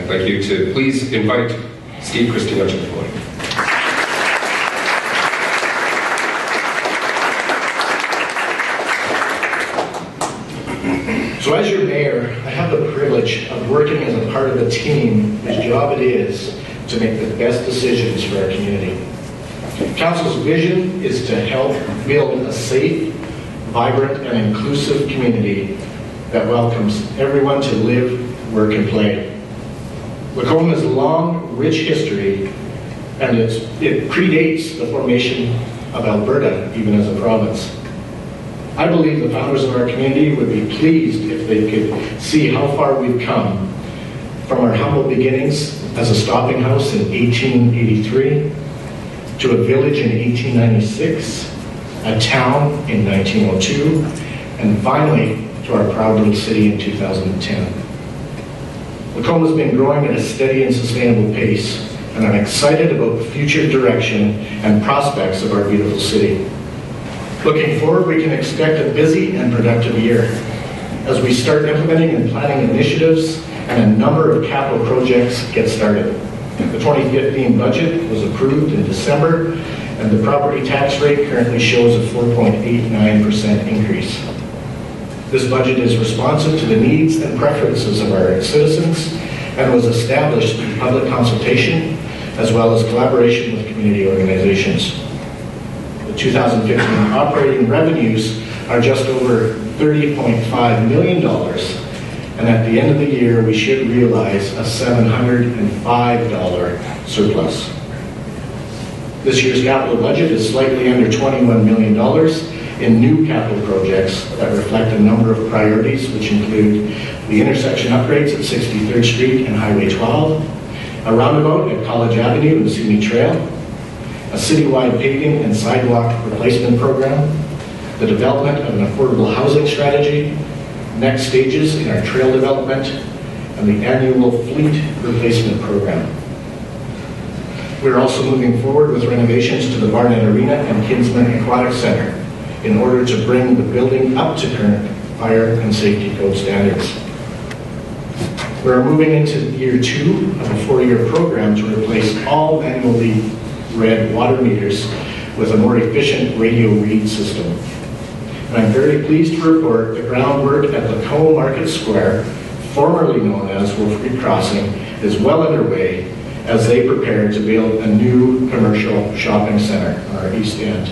I'd like you to please invite Steve Christie up to the podium. So as your mayor, I have the privilege of working as a part of a team whose job it is to make the best decisions for our community. Council's vision is to help build a safe, vibrant, and inclusive community that welcomes everyone to live, work, and play. Lacombe has a long, rich history, and it predates the formation of Alberta, even as a province. I believe the founders of our community would be pleased if they could see how far we've come from our humble beginnings as a stopping house in 1883, to a village in 1896, a town in 1902, and finally to our proud little city in 2010. Lacombe has been growing at a steady and sustainable pace, and I'm excited about the future direction and prospects of our beautiful city. Looking forward, we can expect a busy and productive year as we start implementing and planning initiatives and a number of capital projects get started. The 2015 budget was approved in December, and the property tax rate currently shows a 4.89% increase. This budget is responsive to the needs and preferences of our citizens and was established through public consultation as well as collaboration with community organizations. The 2015 operating revenues are just over $30.5 million, and at the end of the year we should realize a $705 surplus. This year's capital budget is slightly under $21 million in new capital projects that reflect a number of priorities, which include the intersection upgrades at 63rd Street and Highway 12, a roundabout at College Avenue and Simi Trail, a citywide paving and sidewalk replacement program, the development of an affordable housing strategy, next stages in our trail development, and the annual fleet replacement program. We're also moving forward with renovations to the Barnett Arena and Kinsman Aquatic Center in order to bring the building up to current fire and safety code standards. We're moving into year 2 of a 4-year program to replace all manually read water meters with a more efficient radio read system. And I'm very pleased to report the groundwork at Lacombe Market Square, formerly known as Wolf Creek Crossing, is well underway as they prepare to build a new commercial shopping center on our east end.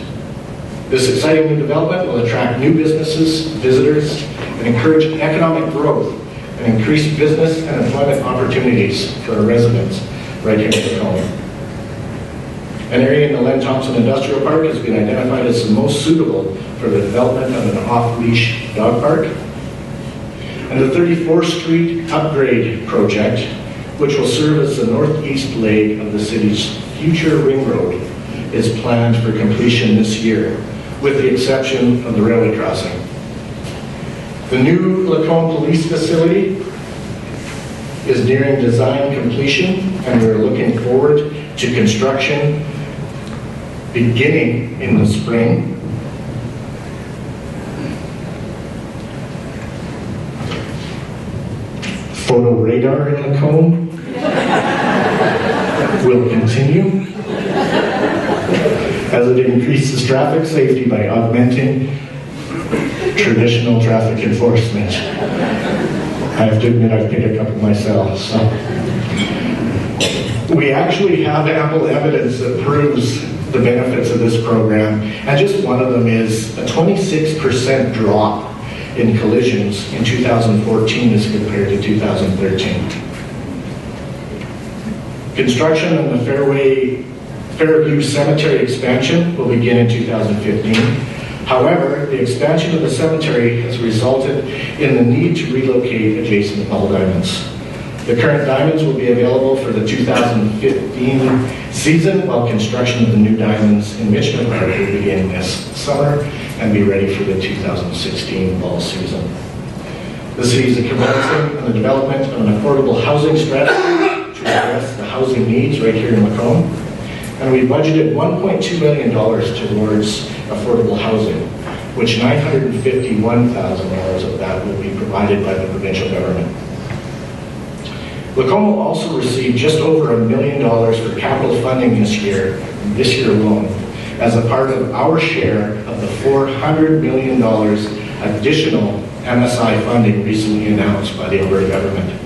This exciting new development will attract new businesses, visitors, and encourage economic growth and increase business and employment opportunities for our residents right here in Lacombe. An area in the Len Thompson Industrial Park has been identified as the most suitable for the development of an off-leash dog park. And the 34th Street upgrade project, which will serve as the northeast leg of the city's future ring road, is planned for completion this year, with the exception of the railway crossing. The new Lacombe Police Facility is nearing design completion, and we're looking forward to construction beginning in the spring. Photo radar in Lacombe will continue as it increases traffic safety by augmenting traditional traffic enforcement. I have to admit I've picked a couple myself. So. We actually have ample evidence that proves the benefits of this program, and just one of them is a 26% drop in collisions in 2014 as compared to 2013. Construction on the Fairview Cemetery expansion will begin in 2015. However, the expansion of the cemetery has resulted in the need to relocate adjacent ball diamonds. The current diamonds will be available for the 2015 season, while construction of the new diamonds in Mitchell Park will begin this summer and be ready for the 2016 fall season. The city is commencing on the development of an affordable housing strategy to address the housing needs right here in Lacombe, and we budgeted $1.2 million towards affordable housing, which $951,000 of that will be provided by the provincial government. Lacombe will also receive just over $1 million for capital funding this year alone, as a part of our share of the $400 million additional MSI funding recently announced by the Alberta government.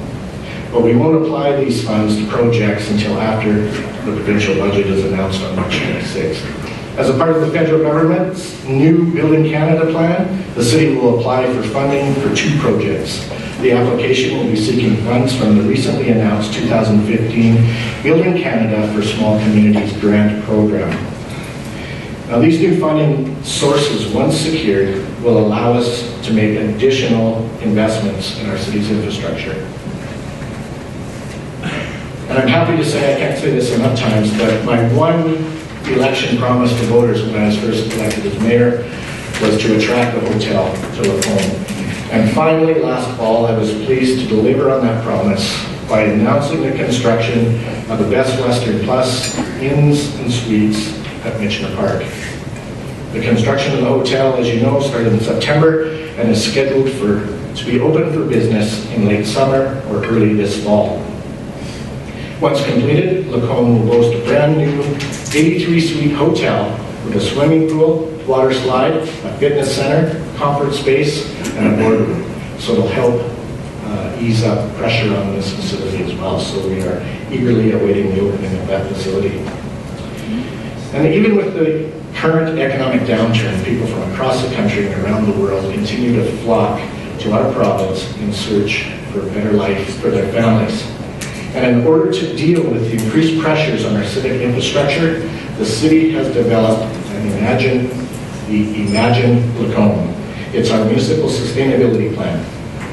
But we won't apply these funds to projects until after the provincial budget is announced on March 26th. As a part of the federal government's new Building Canada plan, the city will apply for funding for 2 projects. The application will be seeking funds from the recently announced 2015 Building Canada for Small Communities Grant Program. Now, these new funding sources, once secured, will allow us to make additional investments in our city's infrastructure. And I'm happy to say, I can't say this enough times, but my one election promise to voters when I was first elected as mayor was to attract a hotel to Lacombe. And finally, last fall, I was pleased to deliver on that promise by announcing the construction of the Best Western Plus Inns and Suites at Michener Park. The construction of the hotel, as you know, started in September and is scheduled to be open for business in late summer or early this fall. Once completed, Lacombe will boast a brand new 83-suite hotel with a swimming pool, water slide, a fitness center, conference space, and a boardroom. So it'll help ease up pressure on this facility as well. So we are eagerly awaiting the opening of that facility. And even with the current economic downturn, people from across the country and around the world continue to flock to our province in search for a better life for their families. And in order to deal with the increased pressures on our civic infrastructure, the city has developed the Imagine Lacombe. It's our municipal sustainability plan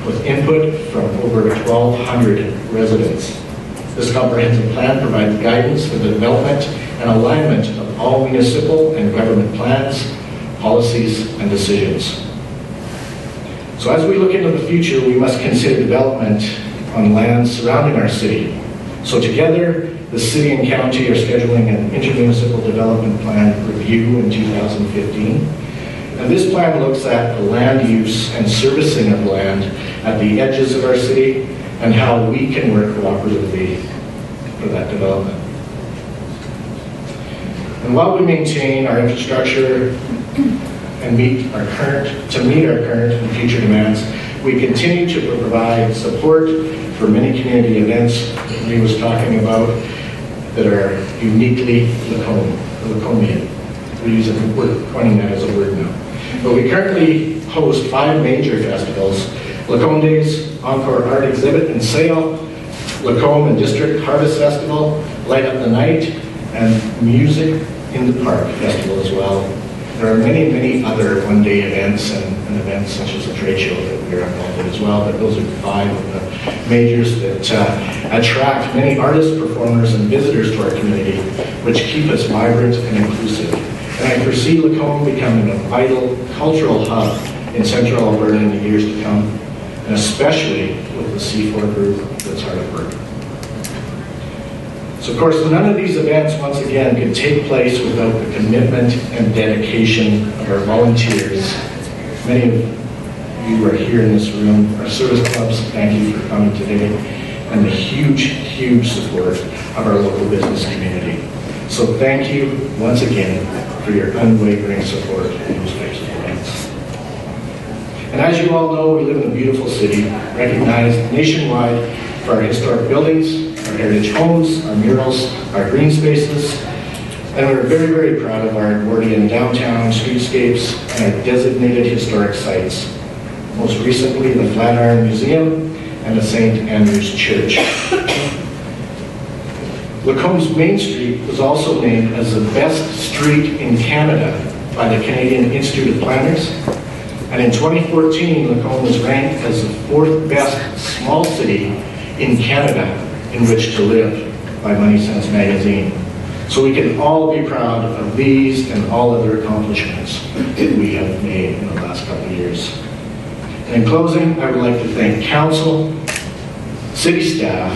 with input from over 1,200 residents. This comprehensive plan provides guidance for the development and alignment of all municipal and government plans, policies, and decisions. So as we look into the future, we must consider development on lands surrounding our city. So together, the city and county are scheduling an intermunicipal development plan review in 2015. And this plan looks at the land use and servicing of land at the edges of our city and how we can work cooperatively for that development. And while we maintain our infrastructure and meet our current and future demands, we continue to provide support for many community events that Lee was talking about that are uniquely Lacomian. We're coining that as a word now. But we currently host 5 major festivals: Lacombe Days, Encore Art Exhibit and Sale, Lacombe and District Harvest Festival, Light Up the Night, and Music in the Park Festival as well. There are many, many other one-day events and events such as a trade show that we're involved in as well, but those are 5 of the majors that attract many artists, performers, and visitors to our community, which keep us vibrant and inclusive. And I foresee Lacombe becoming a vital cultural hub in Central Alberta in the years to come, and especially with the C4 group that's hard at work. So of course, none of these events, once again, could take place without the commitment and dedication of our volunteers. Many of you are here in this room, our service clubs, thank you for coming today, and the huge, huge support of our local business community. So thank you once again for your unwavering support in those types of events. And as you all know, we live in a beautiful city, recognized nationwide for our historic buildings, our heritage homes, our murals, our green spaces, and we're very, very proud of our Edwardian downtown streetscapes and our designated historic sites. Most recently, the Flatiron Museum and the St. Andrew's Church. Lacombe's Main Street was also named as the best street in Canada by the Canadian Institute of Planners. And in 2014, Lacombe was ranked as the 4th best small city in Canada in which to live by Money Sense magazine. So we can all be proud of these and all other accomplishments that we have made in the last couple of years. And in closing, I would like to thank council, city staff,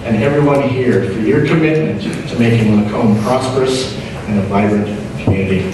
and everyone here for your commitment to making Lacombe prosperous and a vibrant community.